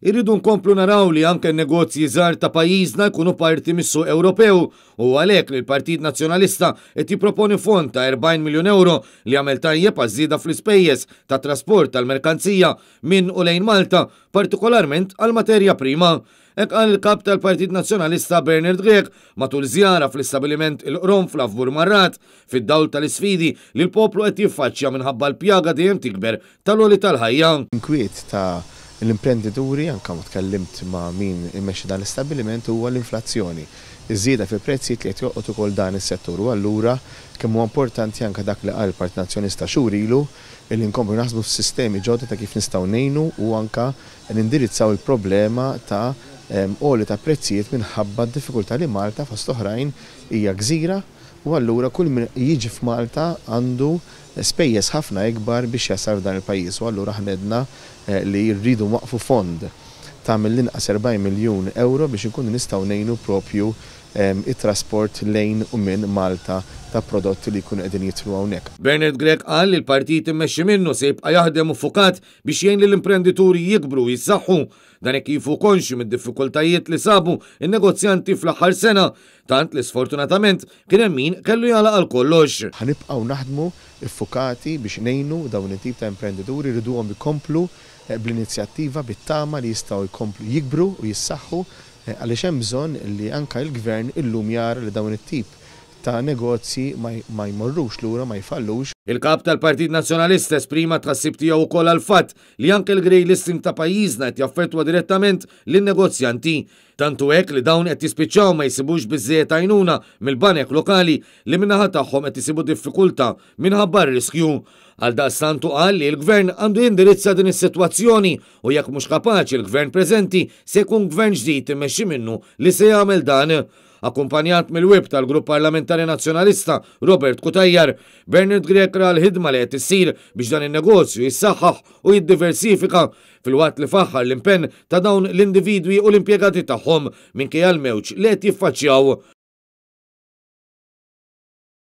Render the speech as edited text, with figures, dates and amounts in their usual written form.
Irridu nkomplu naraw li anke n-negozji żgħar ta' pajjiżna jkunu parti mis-suq Ewropew u għalhekk li l-Partit Nazzjonalista qed jipproponi fond ta' 40 miljun euro li jagħmel tajjeb għaż-żieda fl-ispejjeż ta' trasport tal-merkanzija minn u lejn Malta, partikolarment għal materja prima. Hekk qal il-kap tal-Partit Nazzjonalista Bernard Grech matul żjara fl-istabbiliment Il-Qrom fl-Avbur Marrat fid-dawl tal-isfidi li l-poplu qed jiffaċċja minħabba l-pjaga dejjem tikber tal-għoli tal-ħajja. Inkwiet ta' l-imprenditori anke ma tkellimt ma' min immexxi dan l-istabbiliment huwa l-inflazzjoni. Iż-żieda fil-prezzijiet li qed joqgħod ukoll dan is-settur u allura kemm huwa importanti anke dak li qal il-Partit Nazzjonista xhur ilu illi nkomplu naħsbu f'sistemi ġodda ta' kif nistgħu ngħinu u anke nindirizzaw il-problema ta' għoli ta' prezzijiet minħabba d-diffikultà li Malta fost oħrajn hija gżira u allura kull min jiġi f'Malta għandu spejjeż ħafna ikbar biex jasal f'dan il-pajjiż u allura ħnedna li rridu waqfu fond ta' mill-inqas 40 miljun euro biex inkunu nistgħu ngħinu propju it-trasport lejn u minn Malta ta' prodotti li jkunu qegħdin jitlu hawnhekk. Bernard Grech qal li l-partit immexxi minnu se jibqa' jaħdem uffukat biex jgħin lill-imprendituri jikbru jissaħħu dan hekk kifu konxi mid-diffikultajiet li sabu in-negozjanti fl-aħħar sena tant li sfortunatament kien hemm min kellu jagħlaq għal kollox. Ħanibqgħu naħdmu iffukati biex ngħinu dawn it-tip ta' imprenditori rriduhom ikomplu bl-inizjattiva bit-tama li jistgħu jkomplu jikbru u jissaħħu għaliex hemm bżonn li anke l-Gvern illum jara li dawn it-tip ta' negozji ma jmorrux lura ma jfallux. Il-kap tal-Partit Nazzjonalista esprima tħassib tiegħu wkoll għal fatt li anke l-grey listing ta' pajjiżna qed jaffettwa direttament lin-negozjanti. Tantu hekk li dawn qed jispiċċaw ma jsibux biżżejjed għajnuna mill-banek lokali li min-naħa tagħhom qed isibu diffikultà minħabba r-riskju. Għaldaqstant qal li l-Gvern għandu jindirizza din is-sitwazzjoni u jekk mhux kapaċi l-Gvern preżenti se jkun Gvern ġdid immexxi minnu li se jagħmel dan. Akkumpanjat mill-wib tal-Grupp Parlamentari Nazzjonalista Robert Kutajjar, Bernard Grech ra l-ħidma li qed issir biex dan in-negozju jissaħħaħ u jiddiversifika fil-waqt li faħħar l-impenn ta' dawn l-individwi u l-impjegati tagħhom minkejja l-mewġ li qed jiffaċċjaw.